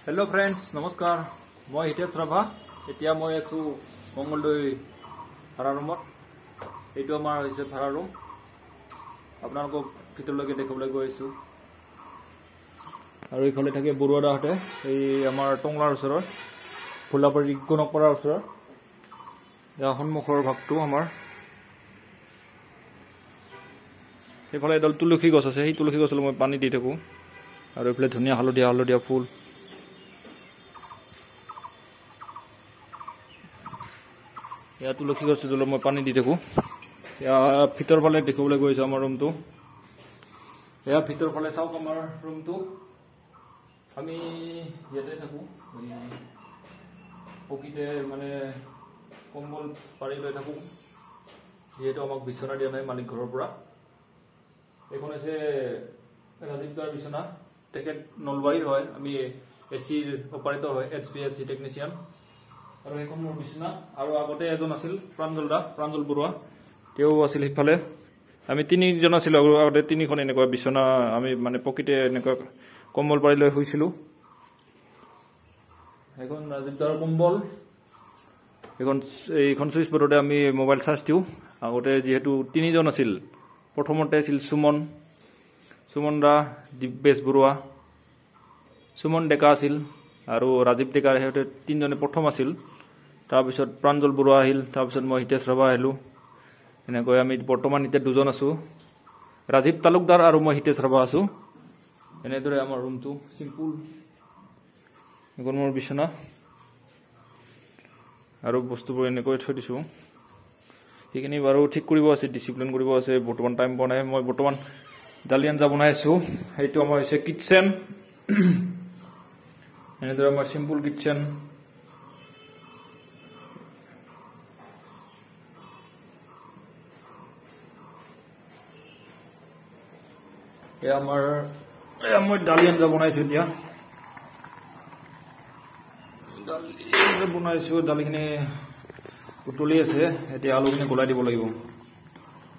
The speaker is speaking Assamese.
हेलो फ्रेंड्स नमस्कार मैं हितेश राभा এতিয়া মই আছো মঙ্গলদৈ ভাড়া ৰুমত এইটো আমাৰ হৈছে ভাড়া ৰুম আপোনালোকক ভিতৰলৈকে দেখাবলৈ গৈ আছো আৰু এইফালে থাকে বৰুৱাদাহতে এই আমাৰ টংলাৰ ওচৰৰ ফুলাবাৰী গণকপাৰাৰ ওচৰৰ या সন্মুখৰ ভাগটো আমাৰ এইফালে এডাল তুলসী গছ আছে সেই তুলসী গছলৈ মই পানী দি থাকো আৰু এইফালে ধুনীয়া হালধীয়া ফুল या तुलसी गछ जल मैं पानी दी थको या भीतर फाले देखिबले गइस आमार रूम तो या भीतर फाले चाওক आमार रूम तो आमी याते थाकू पकिते माने कम्बल पारि লৈ থাকू जेहेतु आमाक बिछना दिया नाय मालिक घৰৰ পৰা এখন আছে ৰাজীৱ দাৰ বিছনা তেখেত নলবাৰীৰ হয় আমি এসিৰ অপাৰেটৰ হয় এইচপিএসি টেকনিশিয়ান আৰু এখন মোৰ বিছনা আৰু আগতে এজন আছিল প্ৰাঞ্জল বৰুৱা তেও আছিল হিফালে আমি তিনিজন আছিল আগতে তিনিখন এনেকুৱা বিছনা আমি মানে পকেটে এনেকুৱা কম্বল পাৰি লৈ শুইছিলো এখন ৰাজীৱদাৰ কম্বল এইখন সুইচ বৰ্ডতে আমি মোবাইল চাৰ্জ দিও আগতে যেহেতু তিনিজন আছিল প্ৰথমতে আছিল সুমন দা দিব্যেশ বৰুৱা সুমন ডেকা আছিল আৰু ৰাজীৱ ডেকাৰ হেতে তিনজনে প্ৰথম আছিল তাৰপিছত প্ৰাঞ্জল বৰুৱা আহিল তাৰপিছত মই হিতেশ ৰাভা আহিলো এনেকৈ আমি বৰ্তমান ইতে দুজন আছো ৰাজীৱ তালুকদাৰ আৰু মই হিতেশ ৰাভা আছো এনেদৰে আমাৰ ৰুমটো সিম্পল এখন মোৰ বিছনা আৰু বস্তুবোৰ এনেকৈ থৈ দিছো এইখিনি বাৰু ঠিক কৰিব আছে ডিসিপ্লিন কৰিব আছে বৰ্তমান টাইম বনাই মই বৰ্তমান দালি আঞ্জা বনাই আছো এইটো আমাৰ হৈছে কিচেন এনেদৰে আমাৰ সিম্পল কিচেন मैं दाली आंजा बनाइছো এতিয়া দালি बनाइছো দালিখিনি উতলি আছে এতিয়া আলুখিনি গলাই দিব লাগিব